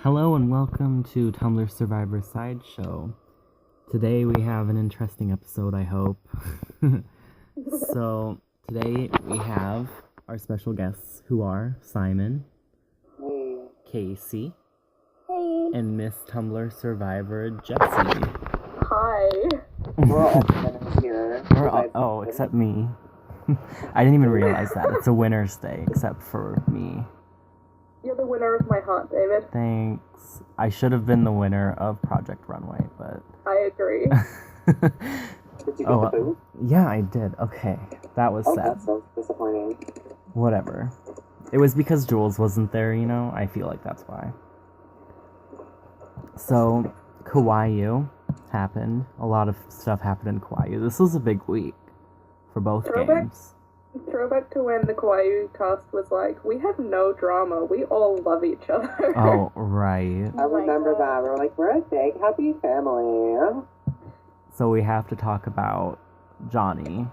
Hello and welcome to Tumblr Survivor Sideshow. Today we have an interesting episode, I hope. So, today we have our special guests who are Simon, Hey. Casey, Hey. and Miss Tumblr Survivor Jessie. Hi. We're all winners here. Except me. I didn't even realize that. It's a winner's day, except for me. You're the winner of my heart, David. Thanks. I should have been the winner of Project Runway, but... I agree. Did you get the food? Yeah, I did. Okay. That was sad. That's so disappointing. Whatever. It was because Jules wasn't there, you know? I feel like that's why. So, Kauai happened. A lot of stuff happened in Kauai. This was a big week for both games. Throwback to when the Kauai cast was like, we have no drama, we all love each other. Oh, right. I remember that. We were like, we're a big, happy family. So we have to talk about Johnny,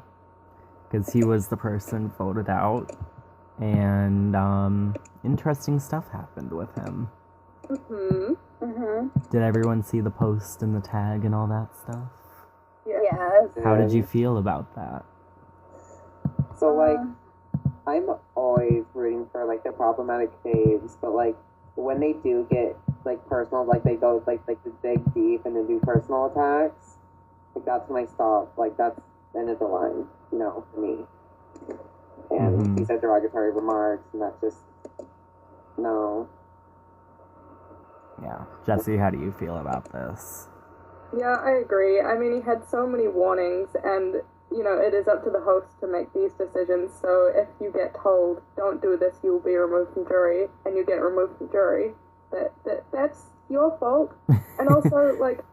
because he was the person voted out, and interesting stuff happened with him. Did everyone see the post and the tag and all that stuff? Yes. How did you feel about that? So, like, I'm always rooting for, like, the problematic faves, but, like, when they do get, like, personal, like, they go, like the dig deep and then do personal attacks, like, that's when I stop. Like, that's the end of the line, you know, for me. And he said derogatory remarks, and that's just, no. Yeah. Jesse, how do you feel about this? Yeah, I agree. I mean, he had so many warnings, and, you know, it is up to the host to make these decisions, so if you get told, don't do this, you will be removed from jury, and you get removed from jury, that's your fault. And also, like,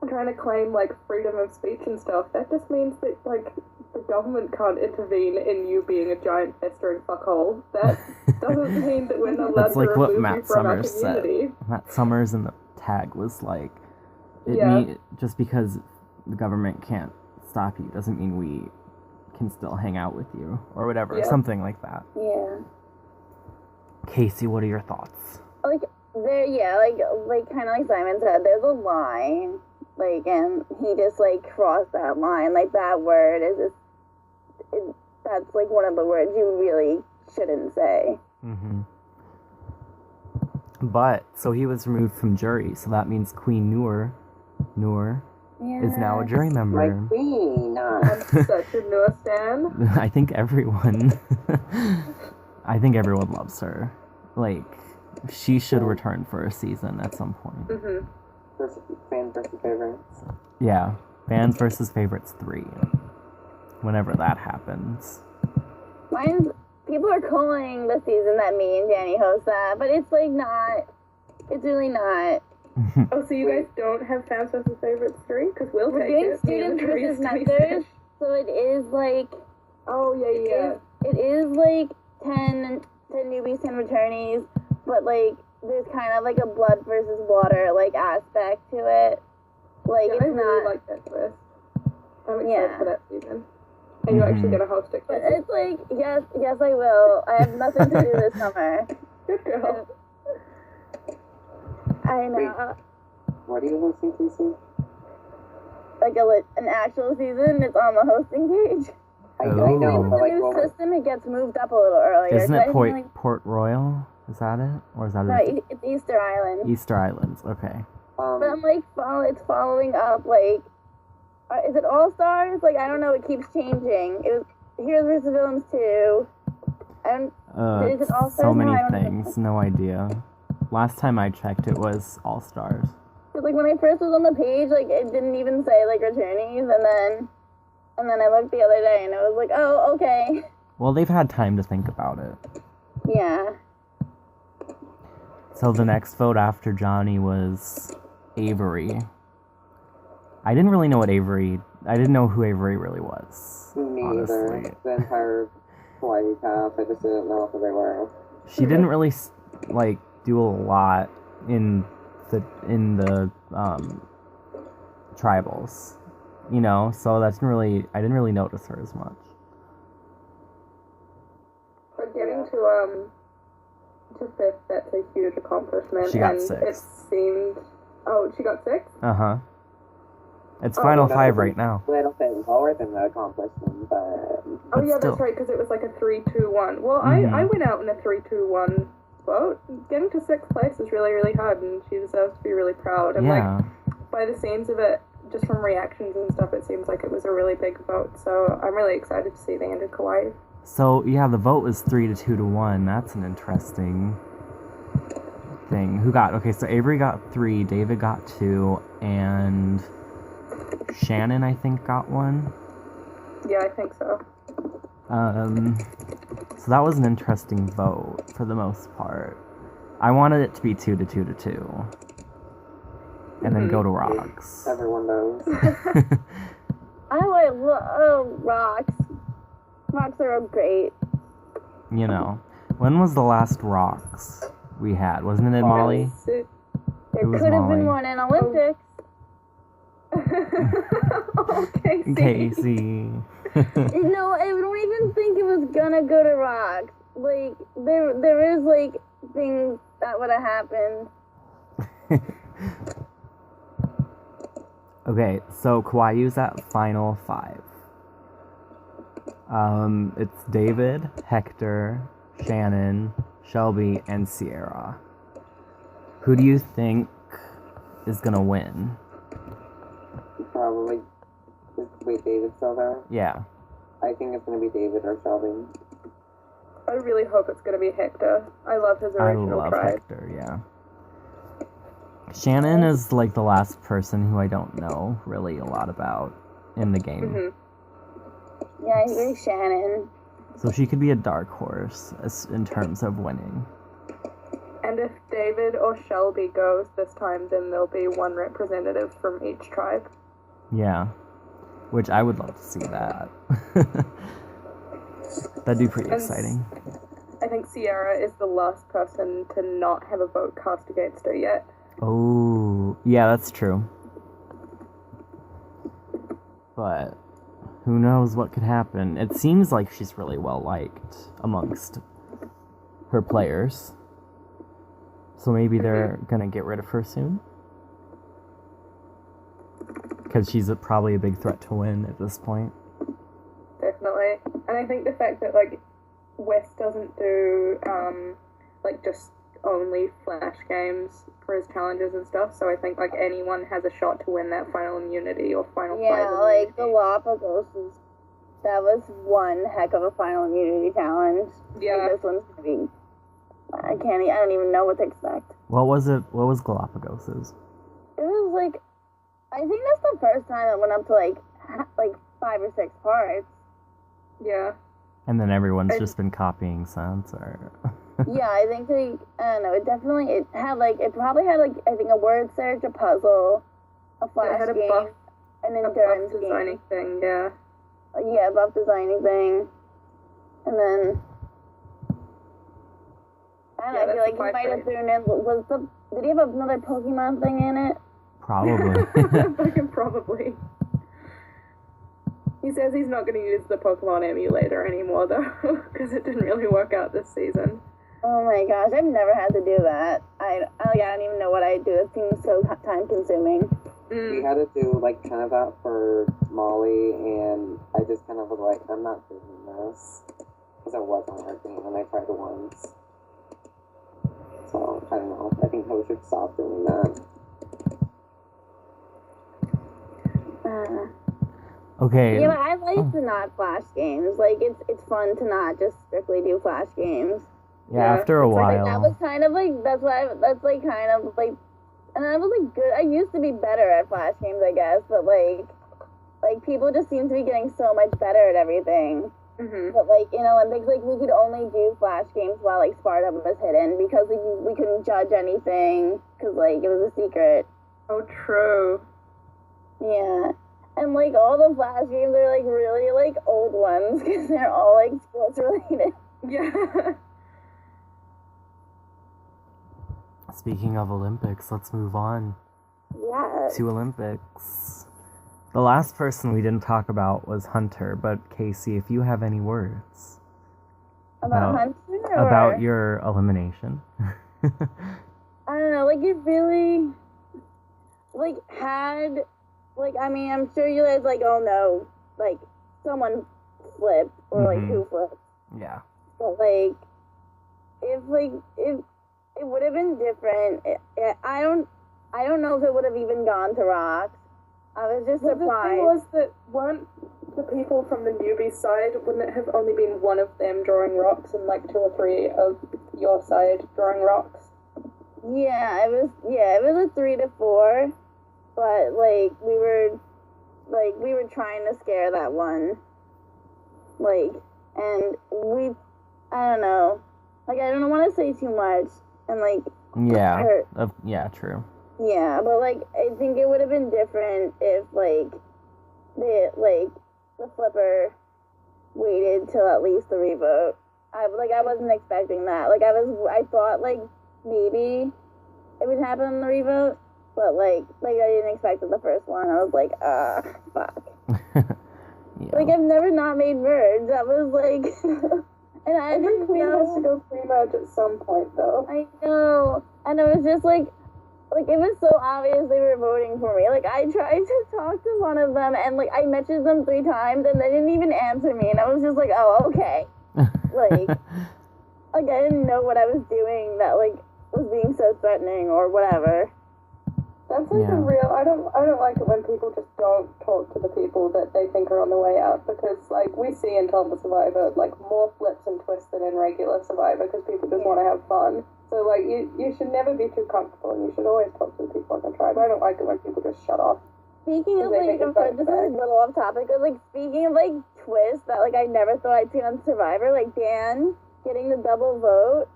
I'm trying to claim, like, freedom of speech and stuff. That just means that, like, the government can't intervene in you being a giant festering fuckhole. That doesn't mean that we're not allowed That's to like what remove Matt you from our Summers said. community. Matt Summers in the tag was like, just because the government can't stop you doesn't mean we can still hang out with you or whatever, something like that. Yeah. Casey, what are your thoughts? Like kind of like Simon said, there's a line, like, and he just like crossed that line. Like, that word is just, that's like one of the words you really shouldn't say. But so he was removed from jury, so that means Queen Noor is now a jury member. My queen! I'm such a Noor stan. I think everyone loves her. Like, she should return for a season at some point. Fans versus favorites. Yeah, fans versus favorites 3. Whenever that happens. People are calling the season that me and Danny host that, but it's like not. It's really not. Oh, so you guys don't have fans versus favorites 3? Because we're doing students versus mentors, so it is like. Oh, yeah. It is like 10 newbies, 10 returnees, but like there's kind of like a blood versus water like aspect to it. Like, it's I really not. like that twist. I'm excited for that season. Are you actually gonna host it? But it's like, yes, I will. I have nothing to do this summer. Good girl. I know. Wait, what are you hosting, Casey? Like an actual season, it's on the hosting page. I know, With but the like, new system, it gets moved up a little earlier. Isn't it Port Royal? Is that it? Or is that it? It's Easter Island. Easter Islands, okay. But I'm like, it's following up, like, is it All Stars? Like, I don't know, it keeps changing. It was Heroes vs. Villains 2. Is it All Stars? So many things, no idea. Last time I checked, it was All Stars. But like, when I first was on the page, like, it didn't even say, like, returnees, and then I looked the other day, and it was like, oh, okay. Well, they've had time to think about it. Yeah. So the next vote after Johnny was Avery. I didn't really know I didn't know who Avery really was. Me honestly. either. The entire Hawaii cast, I just didn't know who they were. She didn't really, like, do a lot in the tribals, you know, so I didn't really notice her as much. But getting to to 5th, that's a huge accomplishment. She got and 6. It seemed... Oh, she got 6? Uh-huh. It's final 5 right now. A little bit lower than the accomplishment, but... Oh, yeah, still. that's right, because it was like a 3-2-1. Well, Mhm. I went out in a 3-2-1 vote. Getting to 6th place is really, really hard, and she deserves to be really proud. And, Yeah. like, by the seams of it, just from reactions and stuff, it seems like it was a really big vote. So I'm really excited to see the end of Kawaii. So, yeah, the vote was 3 to 2 to 1. That's an interesting thing. Who got... Okay, so Avery got 3, David got 2, and Shannon, I think, got 1. Yeah, I think so. So that was an interesting vote, for the most part. I wanted it to be 2 to 2 to 2. And then go to rocks. Everyone knows. I love rocks. Rocks are great. You know. When was the last rocks we had? Wasn't it Molly? There Who was could have been Molly? one in Olympics. Okay, Casey. No, I don't even think it was gonna go to rocks. Like, there is, like, things that would have happened. Okay, so Kawaiu's at final 5. It's David, Hector, Shannon, Shelby, and Sierra. Who do you think is gonna win? Probably. Wait, David's still there? Yeah. I think it's gonna be David or Shelby. I really hope it's going to be Hector. I love his I original love tribe. Hector, yeah. Shannon is like the last person who I don't know really a lot about in the game. Mm-hmm. Yeah, I agree, Shannon. So she could be a dark horse in terms of winning. And if David or Shelby goes this time, then there'll be one representative from each tribe. Yeah. Which I would love to see that. That'd be pretty exciting. I think Sierra is the last person to not have a vote cast against her yet. Oh, yeah, that's true. But who knows what could happen? It seems like she's really well liked amongst her players. So maybe they're gonna get rid of her soon? Because she's probably a big threat to win at this point. Definitely. And I think the fact that, like, West doesn't do, like, just only Flash games for his challenges and stuff, so I think, like, anyone has a shot to win that final immunity or final Yeah, prize like, immunity. Galapagos that was one heck of a final immunity challenge. Yeah. Like, this one's gonna be... I don't even know what to expect. What was it? What was Galapagos's? It was, like... I think that's the first time it went up to, like 5 or 6 parts. Yeah. And then everyone's just been copying since, or... Yeah, I think, like, I don't know, it probably had, like, I think a word search, a puzzle, a flash had a game, buff- an A endurance buff game. designing thing, yeah. Yeah, buff designing thing. And then... I don't know, I feel like he might have thrown in... Did he have another Pokemon thing in it? Probably. Fucking probably. He says he's not going to use the Pokemon emulator anymore, though, because it didn't really work out this season. Oh my gosh, I've never had to do that. I don't even know what I do. It seems so time-consuming. We had to do, like, kind of that for Molly, and I just kind of was like, I'm not doing this. Because it wasn't working, and I tried it once. So, I don't know. I think we should stop doing that. Okay. Yeah, but I like to not flash games. Like, it's fun to not just strictly do flash games. Yeah, after a it's like while. That was kind of like, and I was like good. I used to be better at flash games, I guess, but like people just seem to be getting so much better at everything. Mm-hmm. But like in Olympics, like we could only do flash games while like Sparta was hidden because we couldn't judge anything because like it was a secret. Oh, true. Yeah. And, like, all the Flash games are, like, really, like, old ones, because they're all, like, sports-related. Yeah. Speaking of Olympics, let's move on Yeah. to Olympics. The last person we didn't talk about was Hunter, but Casey, if you have any words. About Hunter About your elimination. I don't know, like, it really, like, had, like, I mean, I'm sure you guys, like, all know, like, someone flipped, or, like, who flipped. Yeah. But, like, if it would have been different, I don't know if it would have even gone to Rocks. I was just surprised. The thing was that weren't the people from the newbie side, wouldn't it have only been one of them drawing rocks and, like, 2 or 3 of your side drawing rocks? Yeah, it was a 3 to 4, but like we were trying to scare that one, like, and I don't know, like, I don't want to say too much, and like, yeah, true. Yeah, but like, I think it would have been different if like the flipper waited till at least the revote. I wasn't expecting that. Like, I thought like maybe it would happen on the revote, but like I didn't expect it the first one. I was like, fuck. Yeah. Like, I've never not made merge. That was like, and I Every didn't queen know. has to go pre-merge at some point, though. I know, and it was just like it was so obvious they were voting for me. Like, I tried to talk to one of them, and like I messaged them 3 times, and they didn't even answer me, and I was just like, oh, okay. Like I didn't know what I was doing that like was being so threatening or whatever. That's like a real. I don't like it when people just don't talk to the people that they think are on the way out, because like we see in Tumblr Survivor like more flips and twists than in regular Survivor, because people just want to have fun. So like you should never be too comfortable, and you should always talk to the people on the tribe. I don't like it when people just shut off. Speaking of like, this is a little off topic, but like speaking of like twists that like I never thought I'd see on Survivor, like Dan getting the double vote.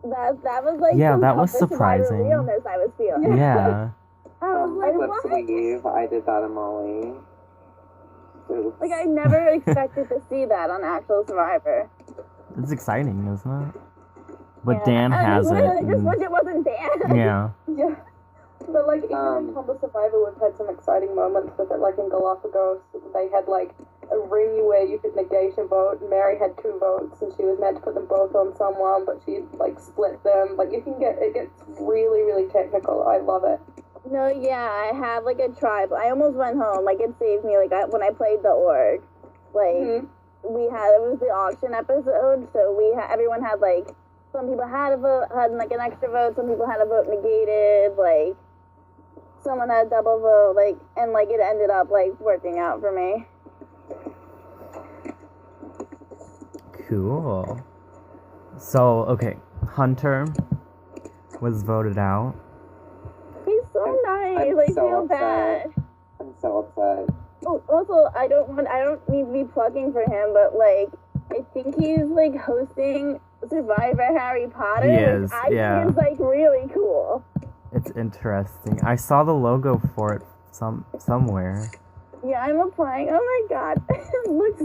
That was like that was surprising. Realness I was feeling. Yeah. I was like, what? I did that in Molly. Oops. Like, I never expected to see that on actual Survivor. It's exciting, isn't it? But Yeah. Dan has it. I just wish it wasn't Dan. Yeah. Yeah. But like even in Tumblr Survivor, we've had some exciting moments with it. Like in Galapagos, they had like a ring where you could negate a vote. Mary had 2 votes, and she was meant to put them both on someone, but she like split them. Like it gets really, really technical. I love it. No, yeah, I had like a tribe. I almost went home. Like, it saved me. Like, when I played the org, like it was the auction episode, so everyone had like, some people had a vote, had like an extra vote. Some people had a vote negated. Like, someone had a double vote. Like, and like it ended up like working out for me. Cool. So, okay, Hunter was voted out. He's so nice. I'm I so feel upset. bad. I'm so upset. Oh, also, I don't need to be plugging for him, but like, I think he's like hosting Survivor Harry Potter. He is, I yeah. think it's like really cool. It's interesting. I saw the logo for it somewhere. Yeah, I'm applying. Oh my god, it looks.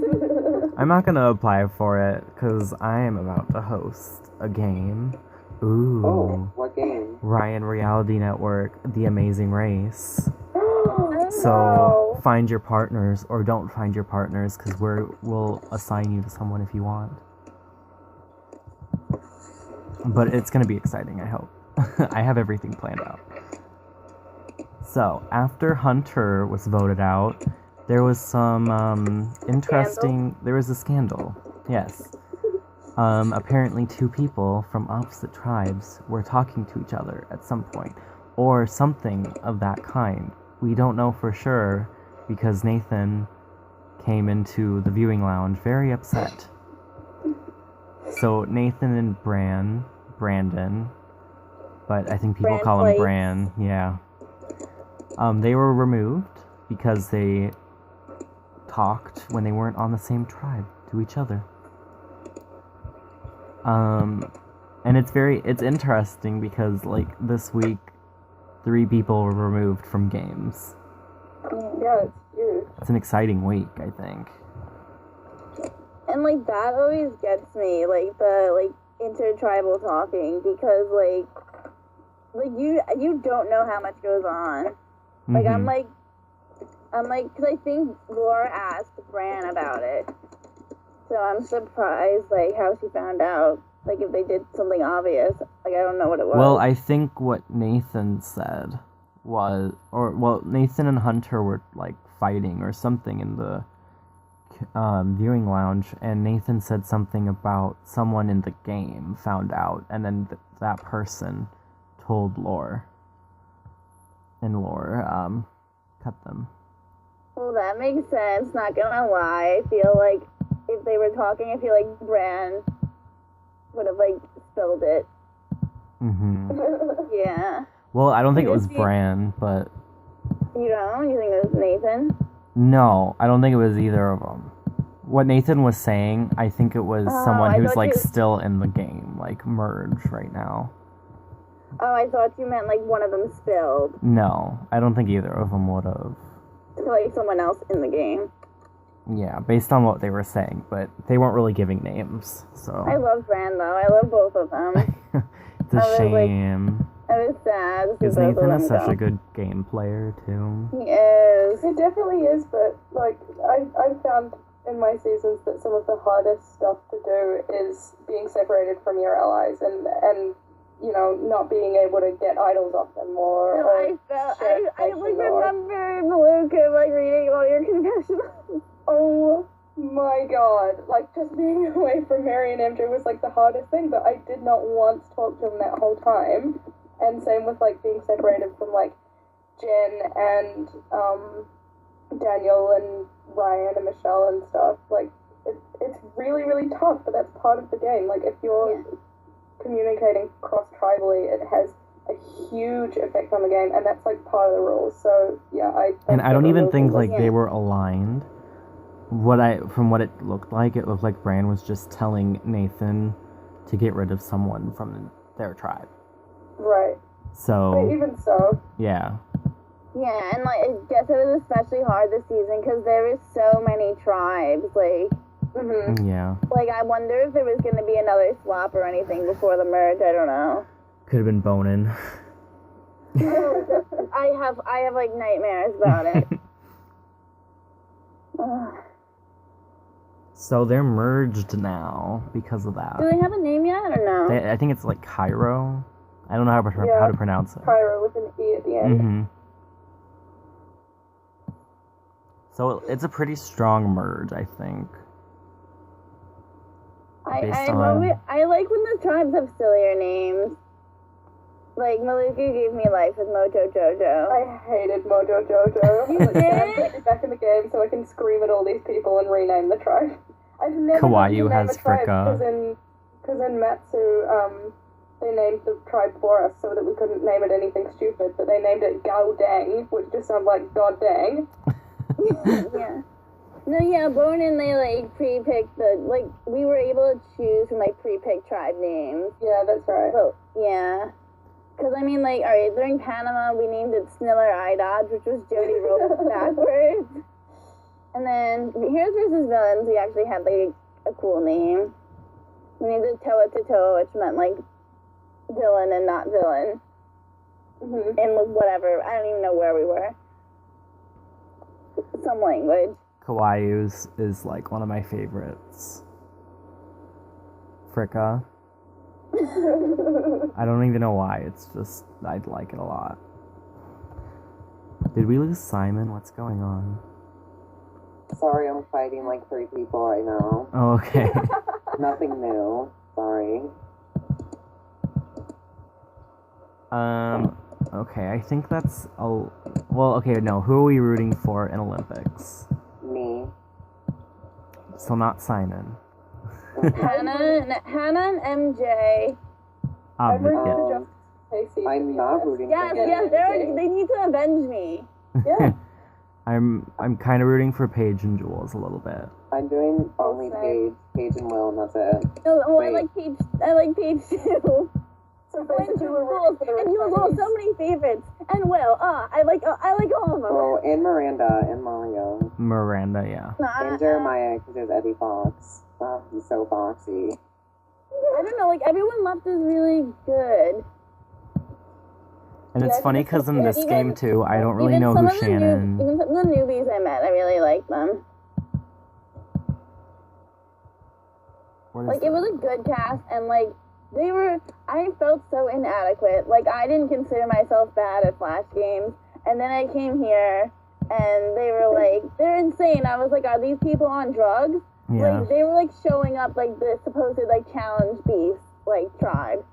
I'm not gonna apply for it because I am about to host a game. Ooh. Oh, what game? Ryan Reality Network, The Amazing Race. So No. find your partners, or don't find your partners, because we'll assign you to someone if you want. But it's gonna be exciting, I hope. I have everything planned out. So after Hunter was voted out, there was some interesting. There was a scandal. Yes. Apparently 2 people from opposite tribes were talking to each other at some point, or something of that kind. We don't know for sure, because Nathan came into the viewing lounge very upset. So Nathan and Brandon, but I think people call him Bran, yeah. They were removed because they talked when they weren't on the same tribe to each other. And it's interesting because, like, this week, 3 people were removed from games. Yeah, it's huge. It's an exciting week, I think. And like that always gets me, like the like intertribal talking, because like you don't know how much goes on. Like I'm like, because I think Laura asked Bran about it, so I'm surprised like how she found out. Like, if they did something obvious. Like, I don't know what it was. Well, I think what Nathan said was, Nathan and Hunter were, like, fighting or something in the viewing lounge, and Nathan said something about someone in the game found out, and then that person told Lore. And Lore, cut them. Well, that makes sense. Not gonna lie. I feel like if they were talking, I feel like Bran would have, like, spilled it. Mm-hmm. Yeah. Well, I don't think it was Bran, but... You don't? You think it was Nathan? No, I don't think it was either of them. What Nathan was saying, I think it was someone who's, like, still in the game, like, merge right now. Oh, I thought you meant, like, one of them spilled. No, I don't think either of them would have. So, like, someone else in the game. Yeah, based on what they were saying, but they weren't really giving names, so... I love Bran, though. I love both of them. It's a shame. I was sad. Because Nathan is such a good game player, too. He is. It definitely is, but, like, I've found in my seasons that some of the hardest stuff to do is being separated from your allies and you know, not being able to get idols off them or... No, I like, remember Maluka, like, reading all your confessionals. Oh my god. Like, just being away from Mary and MJ was, like, the hardest thing, but I did not once talk to them that whole time. And same with, like, being separated from, like, Jen and, Daniel and Ryan and Michelle and stuff. Like, it's really, really tough, but that's part of the game. Like, if you're communicating cross-tribally, it has a huge effect on the game, and that's, like, part of the rules. So, yeah, I don't even think, like, they were aligned. From what it looked like Bran was just telling Nathan to get rid of someone from their tribe. Right. So... But even so. Yeah. Yeah, and, like, I guess it was especially hard this season, because there were so many tribes, like... Mm-hmm. Yeah. Like, I wonder if there was going to be another swap or anything before the merge. I don't know. Could have been Bonin. I have like nightmares about it. So they're merged now because of that. Do they have a name yet or no? I think it's like Cairo. I don't know how to pronounce it. Cairo with an E at the end. Mm-hmm. So it's a pretty strong merge, I think. I love it. I like when the tribes have sillier names. Like, Maluku gave me life with Mojo Jojo. I hated Mojo Jojo. You Like, did? put me back in the game so I can scream at all these people and rename the tribe. I've never Kawaii named has a tribe Fricka. because in Matsu, they named the tribe for us so that we couldn't name it anything stupid, but they named it Gao Dang, which just sounds like God dang. Yeah. No, yeah, Bonin, they, like, pre-picked like, we were able to choose from, like, pre-picked tribe names. Yeah, that's right. So, yeah. Because, I mean, like, alright, during Panama, we named it Sniller Idodge, which was Jody Rope backwards. And then, Heroes vs. Villains, we actually had, like, a cool name. We named it Toa to Toa, which meant, like, villain and not villain. Mm-hmm. In, like, whatever, I don't even know where we were. Some language. Kawaii is like one of my favorites. Fricka. I don't even know why, it's just, I'd like it a lot. Did we lose Simon? What's going on? Sorry, I'm fighting like 3 people right now. Oh, okay. Nothing new. Sorry. Okay, I think that's well, okay, no, who are we rooting for in Olympics? Me. So not Simon. Hannah and MJ. I'm rooting Yeah. for Justice Casey. I'm not rooting Yes, for yes, they need to avenge me. Yeah. I'm kind of rooting for Paige and Jules a little bit. I'm doing only Paige and Will, and that's it. Oh, I Wait. like Paige too. So And basically, we're rooting for the you have rich so many favorites. And Will, I like all of them. Oh, and Miranda and Mario. Miranda, yeah. And Jeremiah, because there's Eddie Fox. Oh, he's so foxy. I don't know, like everyone left is really good. And it's Yeah, funny because in this game too, I don't really Even know some who of the Shannon. even some of the newbies I met, I really like them. What is Like, it was a good cast, and, like, I felt so inadequate. Like, I didn't consider myself bad at Flash games, and then I came here, and they were like, they're insane. I was like, are these people on drugs? Yeah. Like, they were, like, showing up, like, the supposed, like, challenge beast, like, tribe.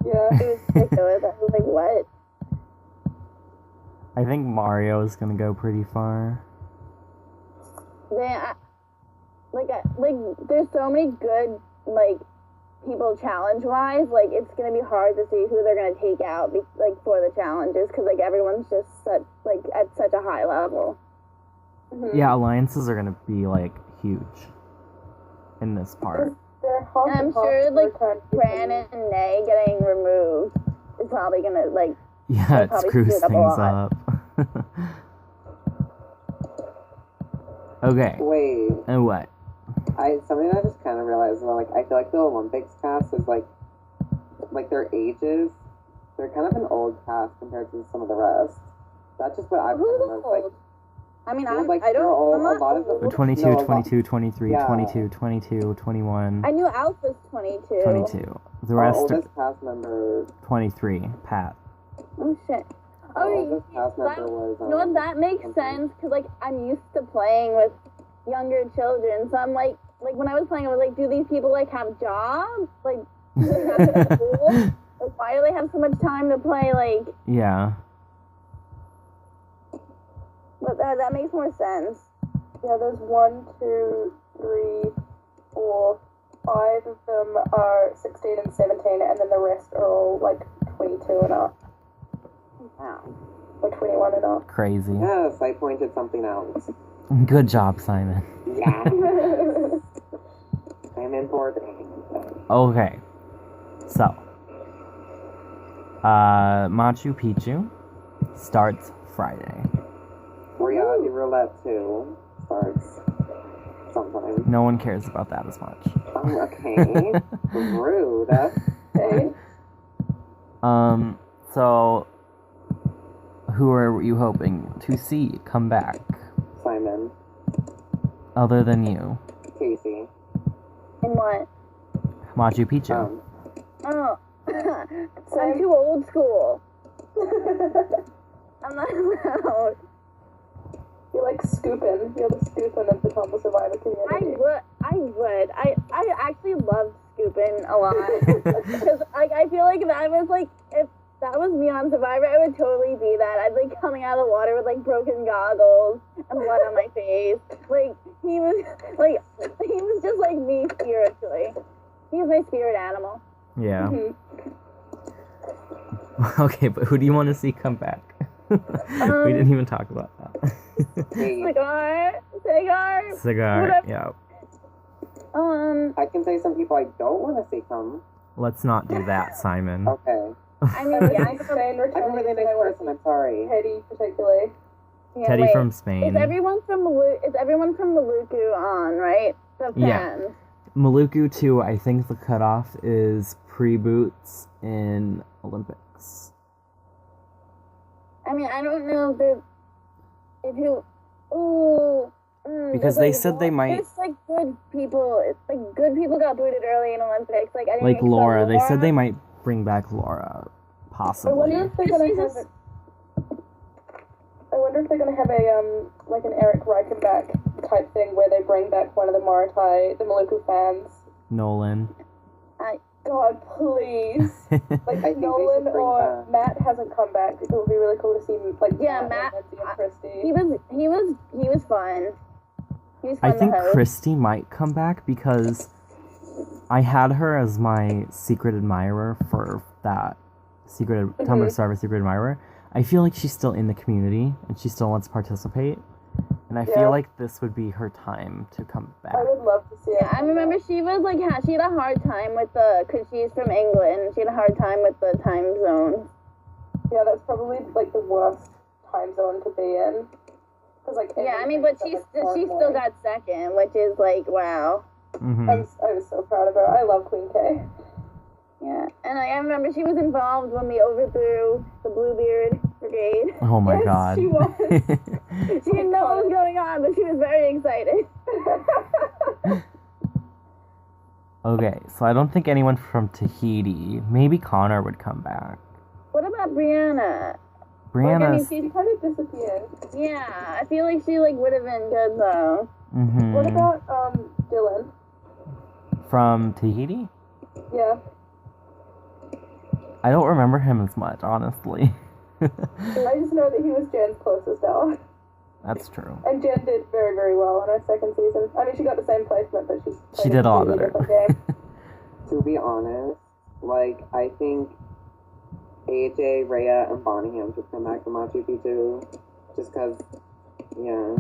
Yeah. It was ridiculous. I was like, what? I think Mario is gonna go pretty far. There's so many good, like, people challenge-wise, like, it's gonna be hard to see who they're gonna take out, like, for the challenges, because, like, everyone's just at such a high level. Mm-hmm. Yeah, alliances are gonna be, like, huge in this part. And I'm sure, like, Bran and Nay getting removed is probably gonna, like, Yeah, it probably screws screwed up a things lot. up. Okay, Wait, and what? something I just kind of realized is that, like, I feel like the Olympics cast is like their ages, they're kind of an old cast compared to some of the rest. That's just what I've Who's kind of noticed. Like, old? I mean, well, I'm like, I they're all, don't. I'm a not lot of old. them. 22, No, 22, 23, yeah. 22, 22, 21, I knew Alf was 22. 22. The Our rest are oldest cast member. 23. Pat. Oh shit. Our Oh, oldest cast member was. you know what? That makes sense because, like, I'm used to playing with younger children, so I'm like when I was playing, I was like, do these people, like, have jobs? Like, do they not go to school? Like, why do they have so much time to play? Like, Yeah. but that makes more sense. Yeah, there's 1, 2, 3, 4, 5 of them are 16 and 17, and then the rest are all, like, 22 and up. Wow. Or 21 and up. Crazy. Yes, I pointed something out. Good job, Simon. Yeah. I'm important. Okay. So. Machu Picchu starts Friday. Reality Roulette 2 starts sometime. No one cares about that as much. Oh, okay. Rude. Okay. So who are you hoping to see come back Simon. other than you? Casey. And what? Machu Picchu. Oh, I'm too old school. I'm not allowed. You're like scooping. You're the scooping of the Tumblr survivor community. I actually love scooping a lot. Because, like, I feel like if that was me on Survivor, I would totally be that. I'd, like, coming out of the water with, like, broken goggles and blood on my face. Like, he was just like me spiritually. He's my spirit animal. Yeah. Mhm. Okay, but who do you want to see come back? We didn't even talk about that. Cigar. Cigar, Whatever. yeah. I can say some people I don't want to see come. Let's not do that, Simon. Okay. I mean, yeah, Spain I'm a really nice person, I'm sorry. Teddy particularly. yeah, Teddy wait. from Spain. Is everyone from Maluku on, right? The fans. Yeah. Maluku 2, I think the cutoff is pre-boots in Olympics. I mean, I don't know if you. Ooh. Because they said they might. It's like good people. It's like good people got booted early in Olympics. Like, I didn't Like think so. Laura. They said they might bring back Laura. I Possibly. wonder if they're gonna have a like an Eric Reichenbach type thing where they bring back one of the Maluku fans. Nolan. God, please. Like, I think they Nolan should bring or back- Matt hasn't come back. It would be really cool to see, like, Yeah, Matt Matt- and Lindsay and Christy. He was fun. He was I fun think to host. Christy might come back because I had her as my secret admirer for that Tumblr Survivor secret admirer. I feel like she's still in the community and she still wants to participate. And I Yeah. feel like this would be her time to come back. I would love to see it. Yeah, I remember she was like, she had a hard time with because she's from England. She had a hard time with the time zone. Yeah, that's probably, like, the worst time zone to be in. Cause, like, Yeah, I mean, but she still got second, which is like, wow. Mm-hmm. I was so proud of her. I love Queen K. Yeah, and I remember she was involved when we overthrew the Bluebeard Brigade. Oh my Yes, god. she was. She didn't know what was going on, but she was very excited. Okay, so I don't think anyone from Tahiti. Maybe Connor would come back. What about Brianna? Brianna's... She kind of disappeared. Yeah, I feel like she would have been good though. Mm-hmm. What about Dylan? From Tahiti? Yeah. I don't remember him as much, honestly. I just know that he was Jen's closest ally. That's true. And Jen did very, very well in her second season. I mean, she got the same placement, but She did a lot better. To be honest, like, I think AJ, Rhea, and Bonningham should come back to Machu Picchu. Just because, yeah.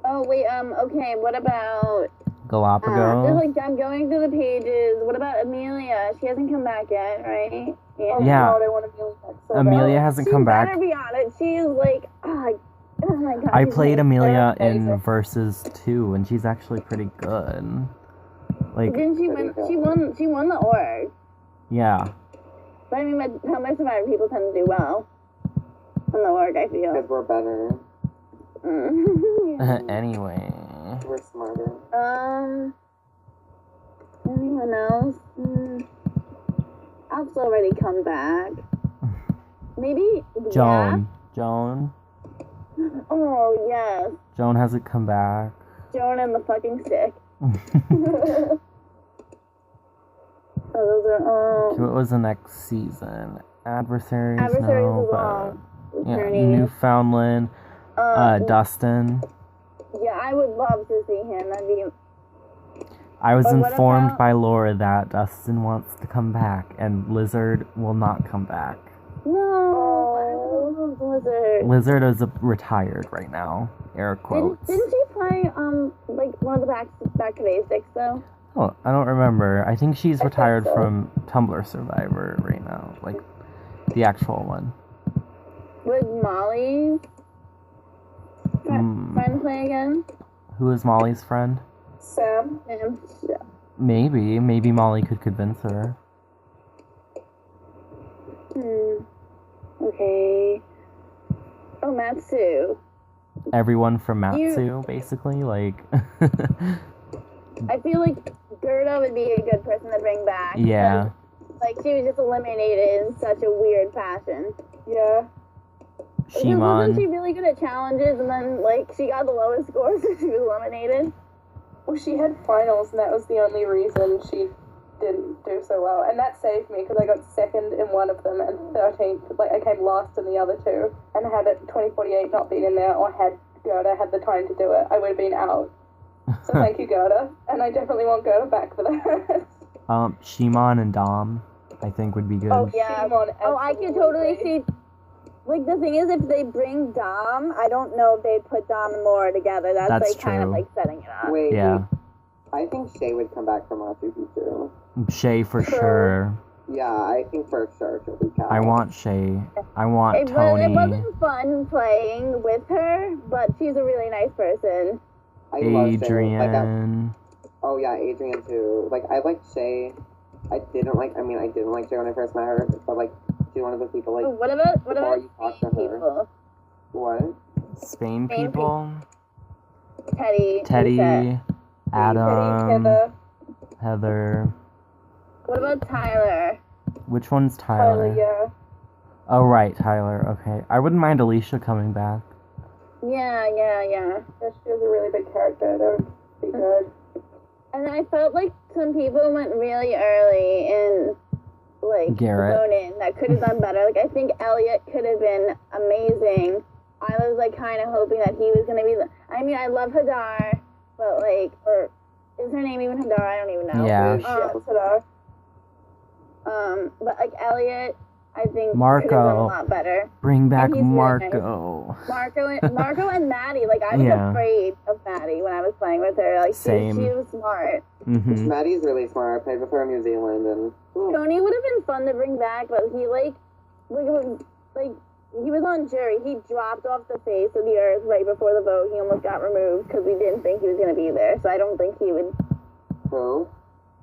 Oh, wait, okay, what about... Galapagos? I'm going through the pages. What about Amelia? She hasn't come back yet, right? Oh, Yeah. God, I want Amelia back so Amelia bad. hasn't come back. She better be on it. She's like, oh my God. I she's played Amelia amazing. in Versus 2, and she's actually pretty good. Like, Didn't she win? She won the org. yeah. But I mean, how much Survivor people tend to do well on the org, I feel. Because we're better. Anyway. We're smarter. Anyone else? Alf's already come back. Maybe Joan. Yeah? Joan. Oh, yes. Joan hasn't come back. Joan and the fucking stick. Oh, those are, What was the next season? Adversaries, Adversaries no, is but... long. Yeah, Attorneys. Newfoundland. Dustin. Yeah, I would love to see him. That'd be... I was But what informed about- by Laura that Dustin wants to come back, and Lizard will not come back. No, I love Blizzard. Lizard is retired right now. Air quotes. Didn't she play, like, one of the back to basics, though? Oh, I don't remember. I think she's I think retired so. from Tumblr Survivor right now. Like, the actual one. Would Molly friend play again? Who is Molly's friend? Sam. Yeah. Maybe. Maybe Molly could convince her. Okay. Oh, Matsu. Everyone from Matsu, basically. Like, I feel like Gerda would be a good person to bring back. yeah. Like, she was just eliminated in such a weird fashion. Yeah. Wasn't Shimon. she really good at challenges, and then, like, she got the lowest score, so she was eliminated? Well, she had finals, and that was the only reason she didn't do so well. And that saved me, because I got second in one of them, and 13th, like, I came last in the other two. And had it 2048 not been in there, or had Gerda had the time to do it, I would have been out. So thank you, Gerda. And I definitely want Gerda back for that. Shimon and Dom, I think, would be good. Oh, yeah. Shimon, Oh, I could totally see... Like, the thing is, if they bring Dom, I don't know if they'd put Dom and Laura together. That's like, kind of, true. like, setting it up. Wait, Yeah. I think Shay would come back from Machu Picchu. Shay for sure. Yeah, I think for sure she'll be cast. I want Shay. I want Tony. It wasn't fun playing with her, but she's a really nice person. I love Shay. Like, Adrian. oh yeah, Adrian too. Like, I like Shay. I didn't like Shay when I first met her, but like, she's one of those people, like, What about before you talk to Spain her. people? What? Spain Spain people. Teddy. Teddy. Lisa. Adam. Heather. Heather. What about Tyler? Which one's Tyler? Yeah. Oh, right, Tyler. Okay. I wouldn't mind Alicia coming back. Yeah. Yeah, she was a really big character. That would be good. And I felt like some people went really early in, like, Garrett. Ronan that could have done better. Like, I think Elliot could have been amazing. I was, like, kind of hoping that he was going to be I mean, I love Hadar, but, like, or is her name even Hadar? I don't even know. Yeah. Hadar. But, like, Elliot, I think Marco. could have done a lot better. Bring back And he's really Marco. Marco and Maddie. Like, I was Yeah. afraid of Maddie when I was playing with her. Like, Same. she was smart. Mm-hmm. Maddie's really smart. I played with her in New Zealand, and Tony would have been fun to bring back, but he, he was on jury. He dropped off the face of the earth right before the vote. He almost got removed because we didn't think he was going to be there. So I don't think he would. who?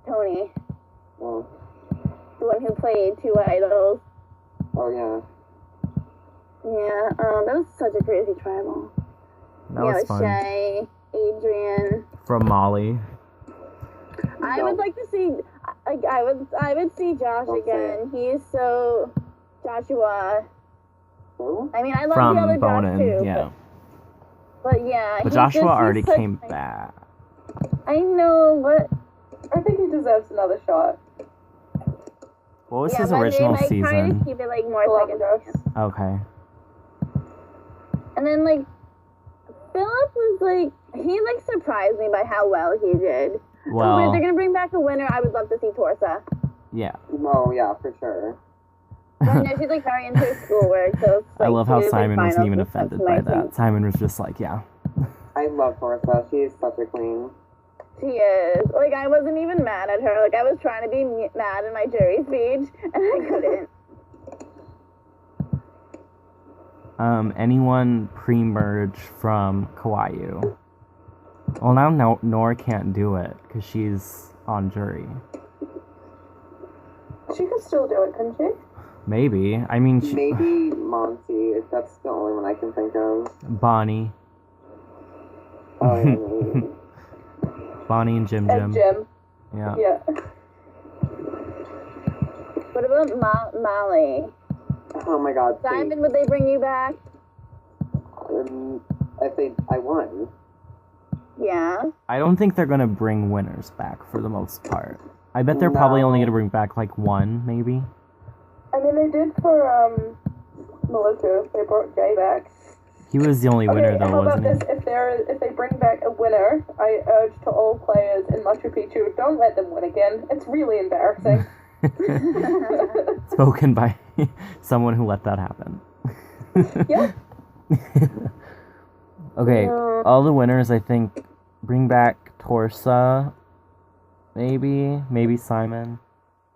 Tony, Oh, the one who played Two Idols. oh yeah. Yeah, that was such a crazy tribal. That was with fun. Shay, Adrian. From Molly. I would like to see, like, I would see Josh Don't say again. He is so Joshua. Who? I mean, I love From the other Bonin, Josh too. yeah. But yeah, But he's Joshua just, already he's such- came back. I know, but I think he deserves another shot. What was yeah, his but original they might try to season? keep it like more second. Galapagos. Okay. And then like Philip was like he like surprised me by how well he did. So if Well, they're gonna bring back a winner, I would love to see Torsa. yeah. Oh, yeah, for sure. I know she's like very into her schoolwork, so it's, like, I love how she was, like, Simon wasn't finals even and stuff, offended so by I that. think Simon was just like, yeah. I love Torsa. She is such a queen. She is. Like I wasn't even mad at her. Like I was trying to be mad in my jury speech, and I couldn't. Anyone pre-merge from Kawaii? Well, now Nora can't do it because she's on jury. She could still do it, couldn't she? Maybe. I mean, Maybe Monty, if that's the only one I can think of. Bonnie. Oh, yeah, maybe. Bonnie and Jim And Jim. Jim. Yeah. Yeah. What about Molly? Oh my god, please. Simon, would they bring you back? I won. Yeah. I don't think they're gonna bring winners back for the most part. I bet they're probably only gonna bring back like one, maybe. I mean, they did for Maluku. They brought Jay back. He was the only winner, though, how about wasn't this? If they bring back a winner, I urge to all players in Machu Picchu, don't let them win again. It's really embarrassing. he? Spoken by someone who let that happen. Yeah. Okay, all the winners, I think, bring back Torsa. Maybe Simon.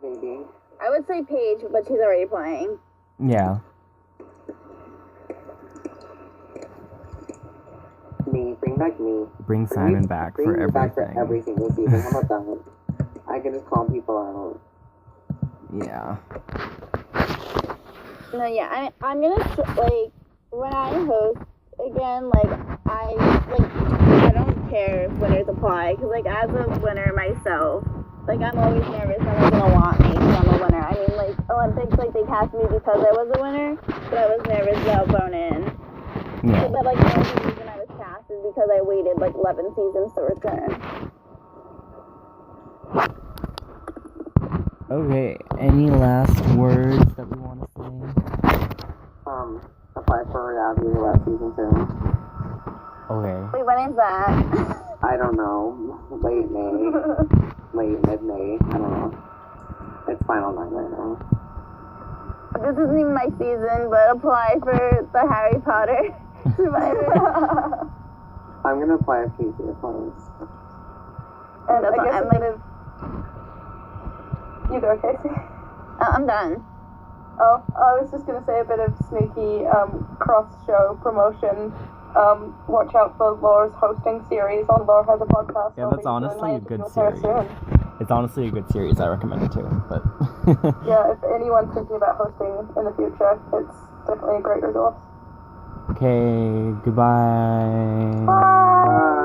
Maybe. I would say Paige, but she's already playing. Yeah. Me. Bring back me. Bring Simon back Bring for me everything. back for every single season. How about that? I can just call people out. Yeah. No, yeah, I'm gonna like when I host again, like I don't care if winners apply, because like as a winner myself, like I'm always nervous that they're gonna want me because I'm a winner. I mean, like Olympics, like they cast me because I was a winner, but I was nervous about Bonin. Yeah. But like the only reason I was cast is because I waited like 11 seasons to return. Okay, any last words that we want to say? Apply for reality roulette season 2. Okay. Wait, when is that? I don't know. Late May. Mid-May. I don't know. It's final night right now. This isn't even my season, but apply for the Harry Potter Survivor. I'm gonna apply if Casey applies. And That's I guess I'm I'm like, gonna... You go, Casey. I'm done. Oh, I was just gonna say a bit of sneaky cross-show promotion. Watch out for Laura's hosting series on Laura Has a Podcast. Yeah, I'll that's be doing honestly my a good interview with her series. soon. It's honestly a good series. I recommend it too. But Yeah, if anyone's thinking about hosting in the future, it's definitely a great resource. okay, goodbye. Bye!